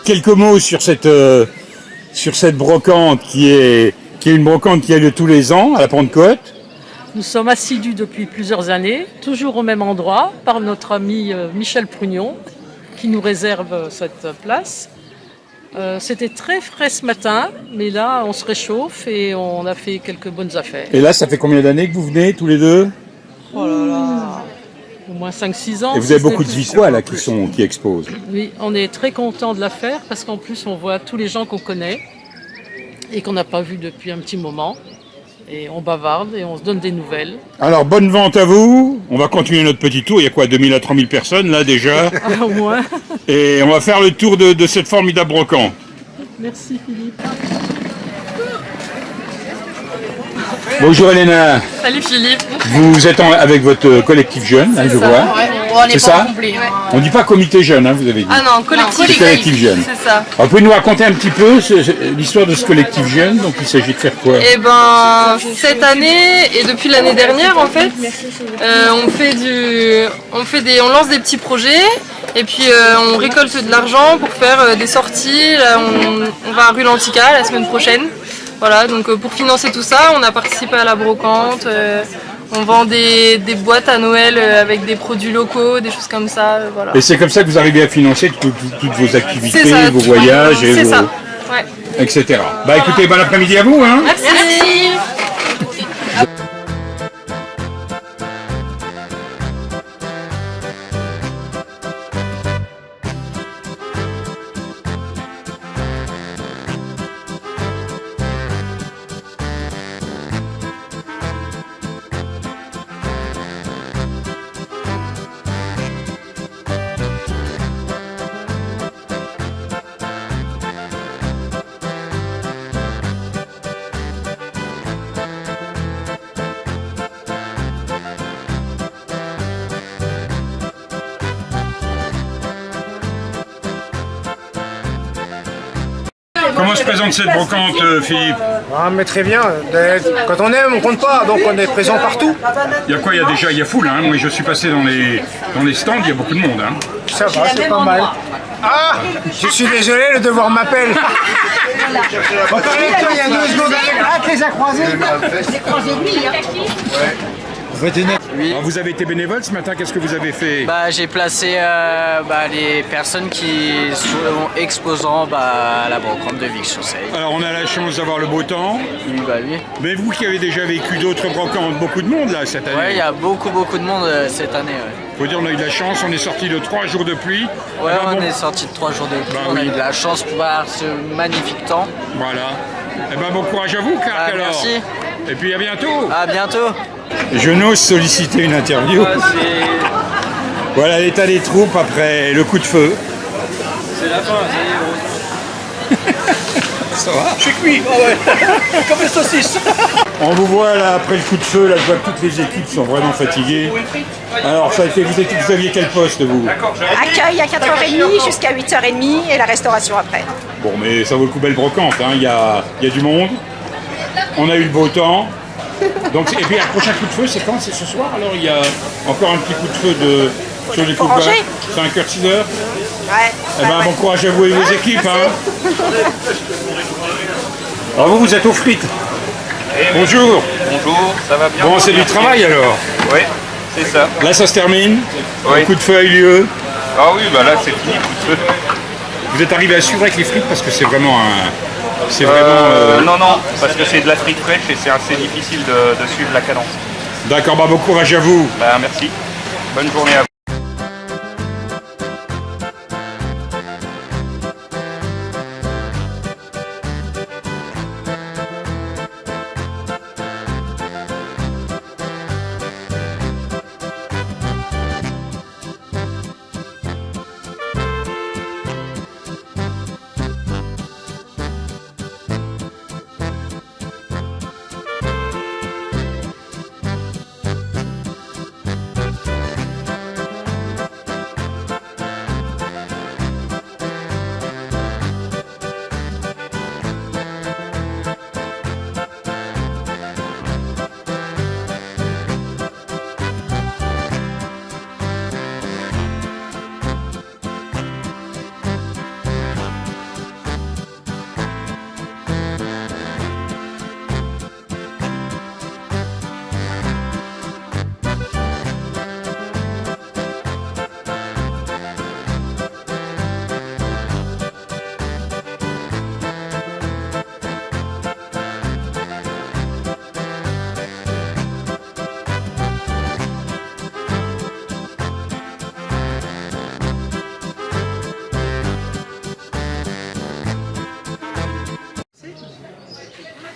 quelques mots sur cette brocante qui est une brocante qui a lieu tous les ans à la Pentecôte. Nous sommes assidus depuis plusieurs années, toujours au même endroit, par notre ami Michel Prugnon, qui nous réserve cette place. C'était très frais ce matin, mais là on se réchauffe et on a fait quelques bonnes affaires. Et là, ça fait combien d'années que vous venez tous les deux? Oh là là, au moins 5-6 ans. Et vous avez beaucoup de Vicois là qui exposent. Oui, on est très content de la faire parce qu'en plus on voit tous les gens qu'on connaît et qu'on n'a pas vus depuis un petit moment. Et on bavarde et on se donne des nouvelles. Alors, bonne vente à vous. On va continuer notre petit tour. Il y a quoi, 2000 à 3000 personnes là déjà? Au moins. Et on va faire le tour de cette formidable brocante. Merci Philippe. Bonjour Elena. Salut Philippe. Vous êtes avec votre collectif jeune, hein, je vois. Ouais. On est C'est pas ça complet. Ouais. On ne dit pas comité jeune, hein, vous avez dit. Ah non, collectif. C'est collectif jeune. C'est ça. Alors, pouvez-vous nous raconter un petit peu l'histoire de ce collectif jeune? Donc il s'agit de faire quoi? Et ben cette année et depuis l'année dernière en fait, on lance des petits projets et puis on récolte de l'argent pour faire des sorties. Là, on va à rue Lantica la semaine prochaine. Voilà, donc pour financer tout ça, on a participé à la brocante. On vend des boîtes à Noël avec des produits locaux, des choses comme ça. Voilà. Et c'est comme ça que vous arrivez à financer toutes vos activités, C'est ça, vos voyages et c'est vos... ça. Ouais. etc. Bah écoutez, bon après-midi à vous. Hein. Merci. Comment se présente cette brocante, Philippe? Ah, mais très bien. Quand on aime, on compte pas, donc on est présent partout. Il y a quoi? Il y a foule. Hein. Moi, je suis passé dans les stands, il y a beaucoup de monde. Hein. Ça va, c'est pas mal. Ah, je suis désolé, le devoir m'appelle. On parlait de toi il y a 2 secondes. Ah, tu les as croisés? Les croisés, oui. Oui. Alors, vous avez été bénévole ce matin, qu'est-ce que vous avez fait? J'ai placé les personnes qui sont exposants à la brocante de Vic-sur-Seille. Alors on a la chance d'avoir le beau temps, Oui. mais vous qui avez déjà vécu d'autres brocantes, beaucoup de monde là cette année. Ouais, il y a beaucoup de monde cette année. Faut dire on a eu de la chance, on est sorti de 3 jours de pluie. Ouais, Ah, on bon. est sorti de 3 jours de pluie, on a oui. eu de la chance pour avoir ce magnifique temps. Voilà. Eh ben bon courage à vous, Clark, alors. Merci. Et puis à bientôt. À bientôt. Je n'ose solliciter une interview. Voilà l'état des troupes après le coup de feu. C'est la fin, ça y est, Ça va? Je suis cuit, comme les saucisses. On vous voit là après le coup de feu, là je vois que toutes les équipes sont vraiment fatiguées. Alors ça a été, vous aviez quel poste vous? Accueil à 4h30 jusqu'à 8h30 et la restauration après. Bon mais ça vaut le coup, belle brocante, hein. Il y a du monde, on a eu le beau temps. Donc, et puis le prochain coup de feu c'est quand? C'est ce soir? Alors il y a encore un petit coup de feu sur les coups de Angers. 5h, 6h. Ouais. Eh ben, bon courage à vous et vos équipes. Hein. Alors vous êtes aux frites. Bonjour. Bonjour, ça va bien? Bon, c'est du travail alors. Oui, c'est ça. Là ça se termine. Oui. Le coup de feu a eu lieu. Ah oui, bah là c'est fini, coup de feu. Vous êtes arrivé à suivre avec les frites parce que c'est vraiment un... C'est vraiment... Non, parce que c'est de la frite fraîche et c'est assez difficile de suivre la cadence. D'accord, bah bon courage à vous. Bah merci. Bonne journée à vous.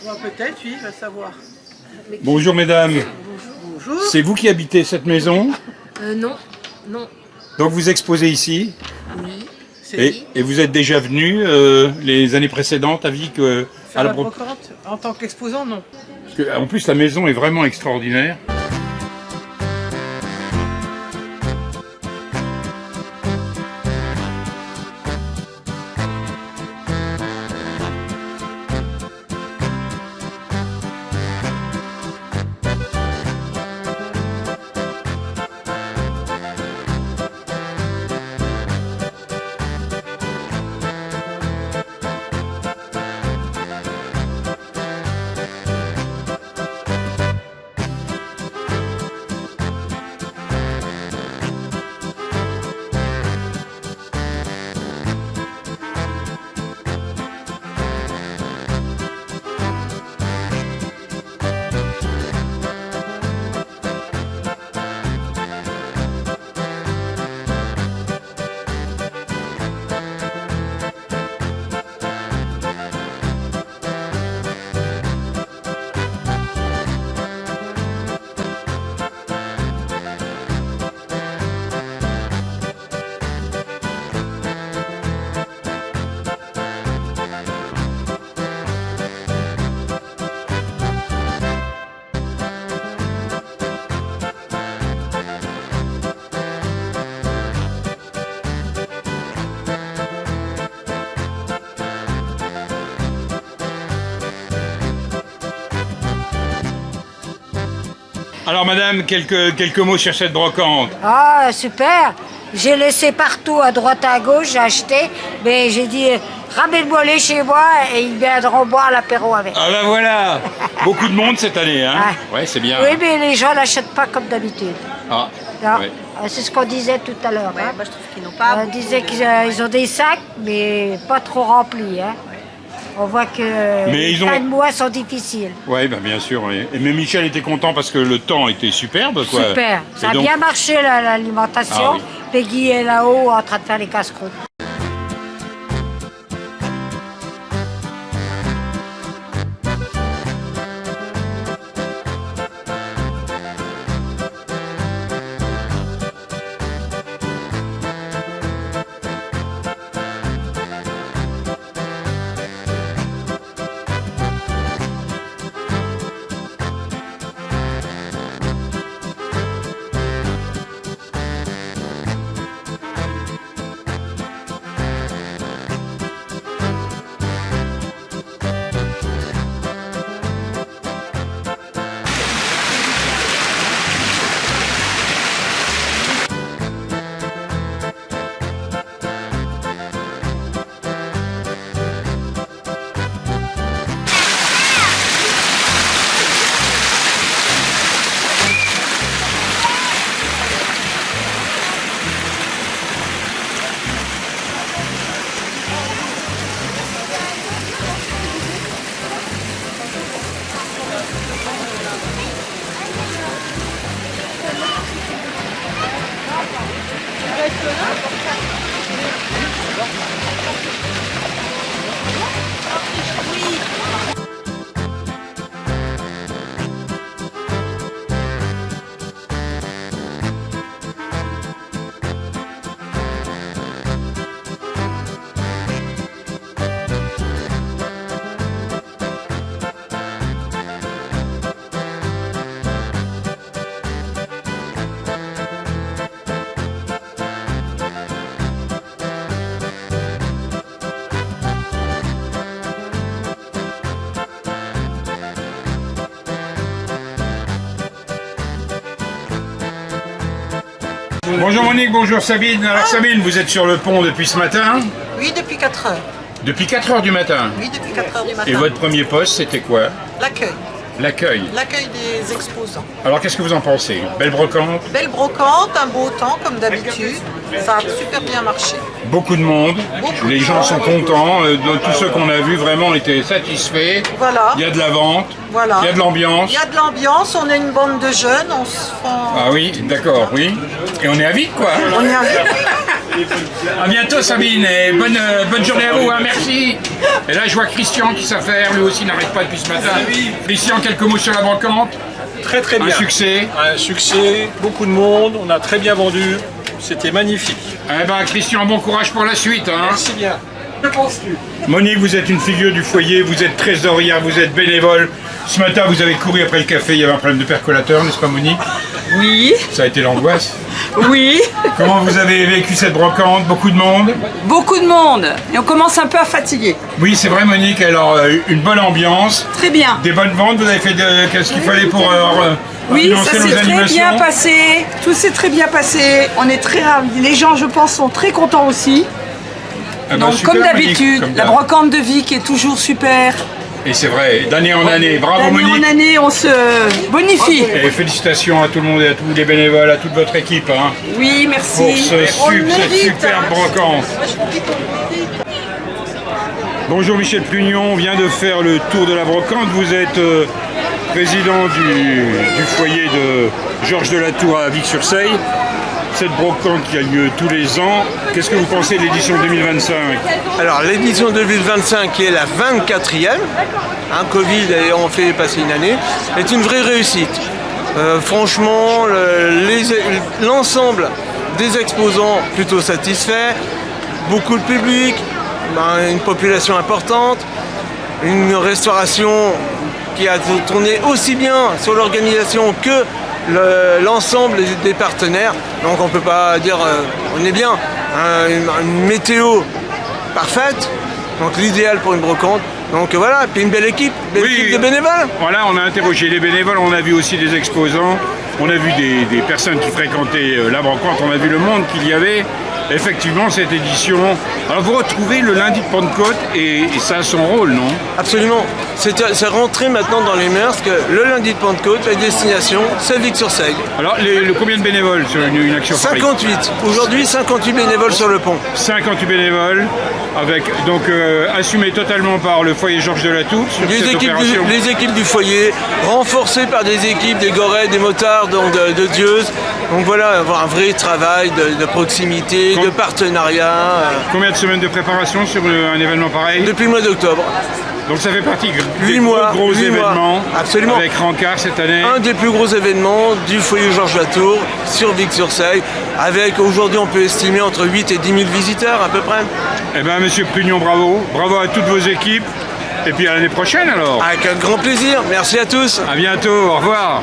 Peut-être, oui, va savoir. Bonjour mesdames. Bonjour. C'est vous qui habitez cette maison? Non, non. Donc vous exposez ici? Oui. Et vous êtes déjà venu les années précédentes à Vic Faire la brocante en tant qu'exposant, non. Parce que, en plus la maison est vraiment extraordinaire. Alors madame, quelques mots sur cette brocante. Ah, super. J'ai laissé partout, à droite, à gauche, j'ai acheté. Mais j'ai dit, ramène-moi-les chez moi et ils viendront boire l'apéro avec. Ah ben voilà. Beaucoup de monde cette année, hein. Ouais, c'est bien. Oui, mais les gens n'achètent pas comme d'habitude. Ah, Non. ouais. C'est ce qu'on disait tout à l'heure. Hein. Moi, je trouve qu'ils n'ont pas. On disait qu'ils ont des sacs, mais pas trop remplis. Hein. On voit que les fins de mois sont difficiles. Oui, ben bien sûr. Oui. Mais Michel était content parce que le temps était superbe. Quoi. Super. Ça a donc... bien marché l'alimentation. Ah, oui. Peggy est là-haut en train de faire les casse-croûtes. Bonjour Monique, bonjour Sabine. Alors Sabine, vous êtes sur le pont depuis ce matin? Oui, depuis 4 heures. Depuis 4 heures du matin? Oui, depuis 4 heures du matin. Et votre premier poste, c'était quoi? L'accueil. L'accueil. L'accueil des exposants. Alors qu'est-ce que vous en pensez? Belle brocante? Belle brocante, un beau temps comme d'habitude. Ça a super bien marché. Beaucoup de monde. Beaucoup Les de gens monde. sont contents. Tous ceux qu'on a vus vraiment étaient satisfaits. Voilà. Il y a de la vente. Voilà. Il y a de l'ambiance. Il y a de l'ambiance, on est une bande de jeunes, on se prend... Ah oui, d'accord, oui. Et on est à Vic, quoi. On est à Vic. À bientôt Sabine et bonne journée à vous, hein, merci. Et là je vois Christian qui s'affaire, lui aussi n'arrête pas depuis ce matin. Christian, quelques mots sur la brocante. Très très bien. Un succès. Un succès, beaucoup de monde, on a très bien vendu, c'était magnifique. Eh ben Christian, bon courage pour la suite. Hein. Merci bien. Que penses-tu? Monique, vous êtes une figure du foyer, vous êtes trésorière, vous êtes bénévole. Ce matin, vous avez couru après le café, il y avait un problème de percolateur, n'est-ce pas Monique? Oui. Ça a été l'angoisse. Oui. Comment vous avez vécu cette brocante? Beaucoup de monde? Beaucoup de monde. Et on commence un peu à fatiguer. Oui, c'est vrai Monique, alors une bonne ambiance. Très bien. Des bonnes ventes, vous avez fait qu'est-ce qu'il fallait pour oui, financer ça nos s'est très animations? bien passé. Tout s'est très bien passé. On est très ravis. Les gens, je pense, sont très contents aussi. Ah bah, Donc, super, comme d'habitude, Monique, la brocante de Vic est toujours super. Et c'est vrai, d'année en année. Bravo D'année Monique. en année, on se bonifie. Et félicitations à tout le monde et à tous les bénévoles, à toute votre équipe. Hein, Oui, merci. pour cette superbe brocante. Bonjour Michel Prunion, on vient de faire le tour de la brocante. Vous êtes président du foyer de Georges de la Tour à Vic-sur-Seille. Cette brocante qui a lieu tous les ans, qu'est-ce que vous pensez de l'édition 2025? Alors l'édition 2025 qui est la 24e, Covid ayant fait passer une année, est une vraie réussite. Franchement, l'ensemble des exposants plutôt satisfaits, beaucoup de public, une population importante, une restauration qui a tourné aussi bien sur l'organisation que l'ensemble des partenaires, donc on peut pas dire on est bien, une météo parfaite, donc l'idéal pour une brocante, donc voilà, puis une belle équipe de bénévoles. Voilà, on a interrogé les bénévoles, on a vu aussi des exposants, on a vu des personnes qui fréquentaient la brocante, on a vu le monde qu'il y avait. Effectivement, cette édition, alors vous retrouvez le lundi de Pentecôte et ça a son rôle, non? Absolument, c'est rentré maintenant dans les mœurs que le lundi de Pentecôte, la destination, c'est Vic-sur-Seille. Alors, combien de bénévoles sur une action pareille? 58, aujourd'hui 58 bénévoles sur le pont. 58 bénévoles, avec donc assumés totalement par le foyer Georges de la Tour sur cette opération. Les équipes du foyer, renforcées par des équipes, des gorets, des motards, donc de Dieuze. Donc voilà, avoir un vrai travail de proximité, de partenariat. Combien de semaines de préparation sur un événement pareil? Depuis le mois d'octobre. Donc ça fait partie des 8 mois, gros événements. Absolument. Avec Rancard cette année. Un des plus gros événements du foyer Georges Latour sur Vic-sur-Seille. Avec aujourd'hui on peut estimer entre 8 et 10 000 visiteurs à peu près. Eh bien monsieur Prunion, bravo. Bravo à toutes vos équipes. Et puis à l'année prochaine alors. Avec un grand plaisir. Merci à tous. À bientôt. Au revoir.